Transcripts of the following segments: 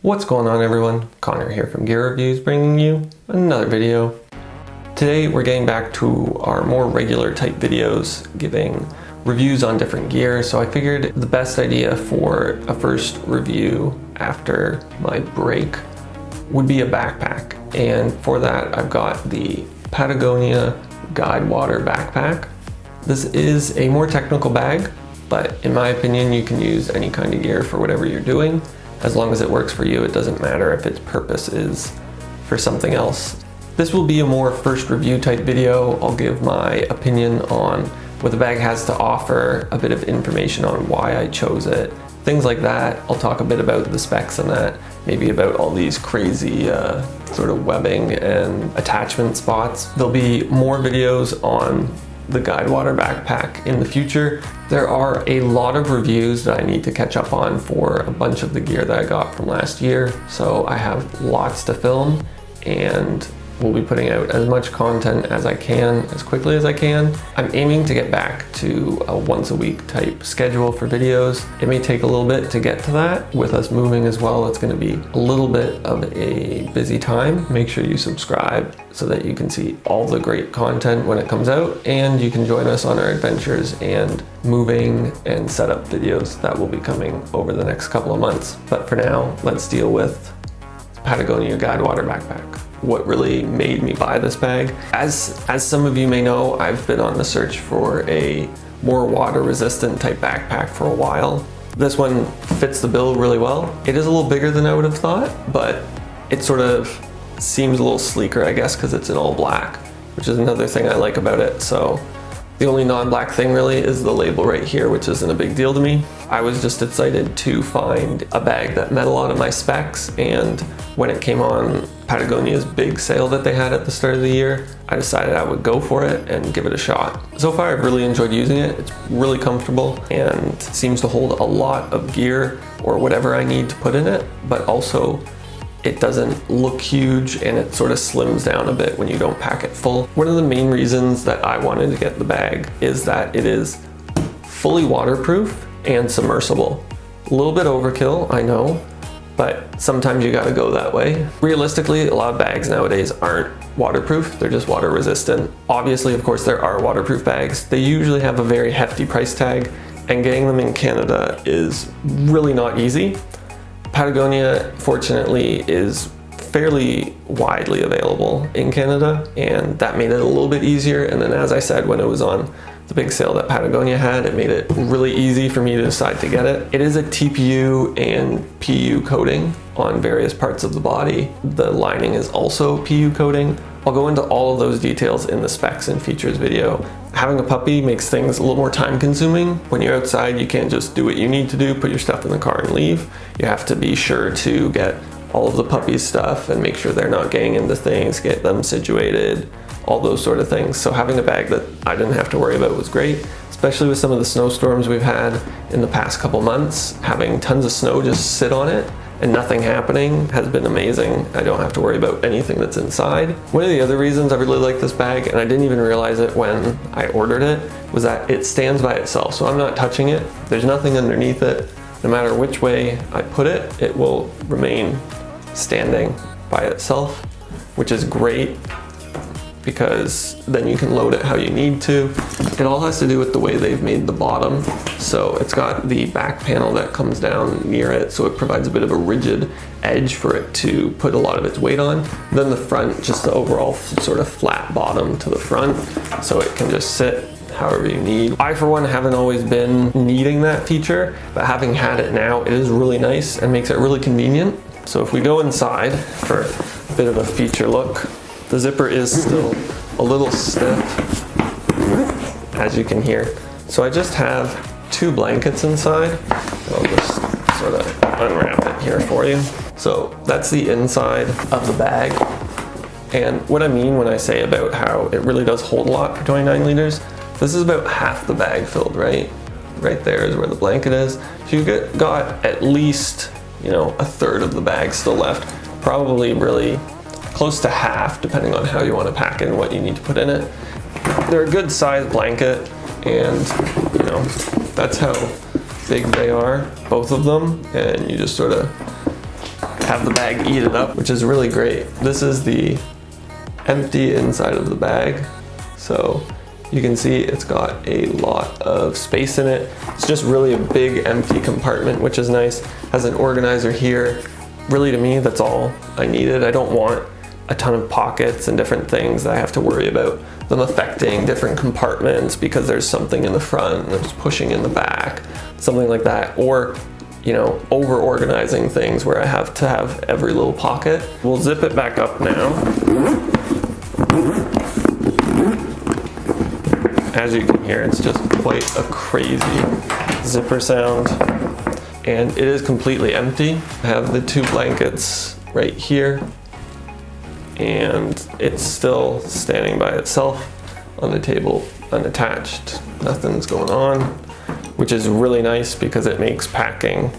What's going on, everyone? Connor here from Gear Reviews, bringing you another video. Today we're getting back to our more regular type videos, giving reviews on different gear. So I figured the best idea for a first review after my break would be a backpack. And for that I've got the Patagonia Guidewater Backpack. This is a more technical bag, but in my opinion you can use any kind of gear for whatever you're doing. As long as it works for you, it doesn't matter if its purpose is for something else. This will be a more first review type video. I'll give my opinion on what the bag has to offer, a bit of information on why I chose it, things like that. I'll talk a bit about the specs on that, maybe about all these crazy sort of webbing and attachment spots. There'll be more videos on the Guidewater Backpack in the future. There are a lot of reviews that I need to catch up on for a bunch of the gear that I got from last year, so I have lots to film, and we'll be putting out as much content as I can, as quickly as I can. I'm aiming to get back to a once a week type schedule for videos. It may take a little bit to get to that. With us moving as well, it's gonna be a little bit of a busy time. Make sure you subscribe so that you can see all the great content when it comes out, and you can join us on our adventures and moving and setup videos that will be coming over the next couple of months. But for now, let's deal with Patagonia Guidewater Backpack. What really made me buy this bag. As some of you may know, I've been on the search for a more water resistant type backpack for a while. This one fits the bill really well. It is a little bigger than I would have thought, but it sort of seems a little sleeker, I guess, because it's in all black, which is another thing I like about it. So the only non-black thing really is the label right here, which isn't a big deal to me. I was just excited to find a bag that met a lot of my specs, and when it came on Patagonia's big sale that they had at the start of the year, I decided I would go for it and give it a shot. So far I've really enjoyed using it. It's really comfortable and seems to hold a lot of gear or whatever I need to put in it, but also it doesn't look huge, and it sort of slims down a bit when you don't pack it full. One of the main reasons that I wanted to get the bag is that it is fully waterproof and submersible. A little bit overkill, I know, but sometimes you gotta go that way. Realistically, a lot of bags nowadays aren't waterproof, they're just water resistant. Obviously, of course, there are waterproof bags. They usually have a very hefty price tag, and getting them in Canada is really not easy. Patagonia, fortunately, is fairly widely available in Canada, and that made it a little bit easier. And then, as I said, when it was on the big sale that Patagonia had, it made it really easy for me to decide to get it. It is a TPU and PU coating on various parts of the body. The lining is also PU coating. I'll go into all of those details in the specs and features video. Having a puppy makes things a little more time consuming. When you're outside, you can't just do what you need to do, put your stuff in the car and leave. You have to be sure to get all of the puppy's stuff and make sure they're not getting into things, get them situated, all those sort of things. So having a bag that I didn't have to worry about was great, especially with some of the snowstorms we've had in the past couple months. Having tons of snow just sit on it and nothing happening has been amazing. I don't have to worry about anything that's inside. One of the other reasons I really like this bag, and I didn't even realize it when I ordered it, was that it stands by itself. So I'm not touching it. There's nothing underneath it. No matter which way I put it, it will remain standing by itself, which is great because then you can load it how you need to. It all has to do with the way they've made the bottom. So it's got the back panel that comes down near it, so it provides a bit of a rigid edge for it to put a lot of its weight on. Then the front, just the overall sort of flat bottom to the front, so it can just sit however you need. I, for one, haven't always been needing that feature, but having had it now, it is really nice and makes it really convenient. So if we go inside for a bit of a feature look, the zipper is still a little stiff, as you can hear. So I just have 2 blankets inside. I'll just sort of unwrap it here for you. So that's the inside of the bag. And what I mean when I say about how it really does hold a lot for 29 liters, this is about half the bag filled, right? Right there is where the blanket is. So you got at least, a third of the bag still left. Probably really close to half, depending on how you want to pack it and what you need to put in it. They're a good sized blanket, and that's how big they are, both of them, and you just sort of have the bag eat it up, which is really great. This is the empty inside of the bag. So you can see it's got a lot of space in it. It's just really a big empty compartment, which is nice. Has an organizer here. Really, to me, that's all I needed. I don't want a ton of pockets and different things that I have to worry about them affecting different compartments because there's something in the front and there's pushing in the back, something like that. Or, you know, over organizing things where I have to have every little pocket. We'll zip it back up now. As you can hear, it's just quite a crazy zipper sound. And it is completely empty. I have the 2 blankets right here, and it's still standing by itself on the table, unattached. Nothing's going on, which is really nice because it makes packing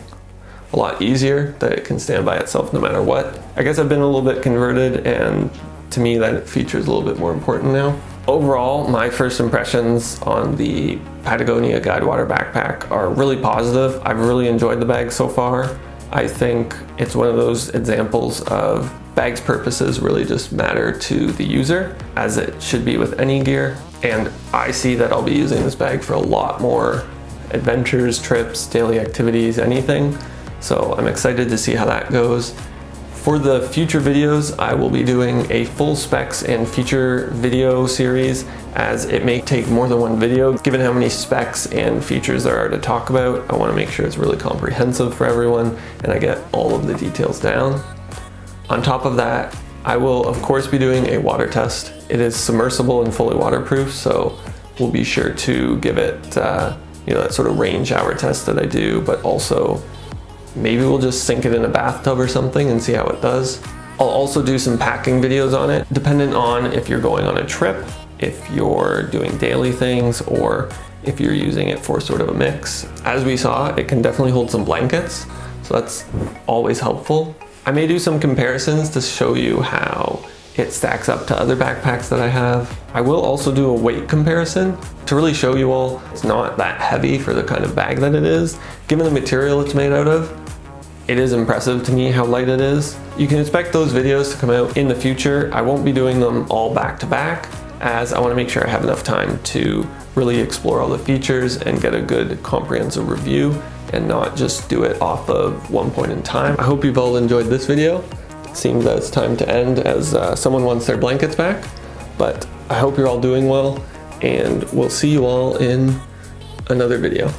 a lot easier, that it can stand by itself no matter what. I guess I've been a little bit converted, and to me that feature is a little bit more important now. Overall, my first impressions on the Patagonia Guidewater Backpack are really positive. I've really enjoyed the bag so far. I think it's one of those examples of bag's purposes really just matter to the user, as it should be with any gear. And I see that I'll be using this bag for a lot more adventures, trips, daily activities, anything. So I'm excited to see how that goes. For the future videos, I will be doing a full specs and feature video series, as it may take more than one video. Given how many specs and features there are to talk about, I want to make sure it's really comprehensive for everyone and I get all of the details down. On top of that, I will of course be doing a water test. It is submersible and fully waterproof, so we'll be sure to give it you know, that sort of rain shower test that I do, but also maybe we'll just sink it in a bathtub or something and see how it does. I'll also do some packing videos on it, dependent on if you're going on a trip, if you're doing daily things, or if you're using it for sort of a mix. As we saw, it can definitely hold some blankets, so that's always helpful. I may do some comparisons to show you how it stacks up to other backpacks that I have. I will also do a weight comparison to really show you all it's not that heavy for the kind of bag that it is. Given the material it's made out of, it is impressive to me how light it is. You can expect those videos to come out in the future. I won't be doing them all back to back, as I want to make sure I have enough time to really explore all the features and get a good comprehensive review and not just do it off of one point in time. I hope you've all enjoyed this video. It seems that it's time to end, as someone wants their blankets back, but I hope you're all doing well, and we'll see you all in another video.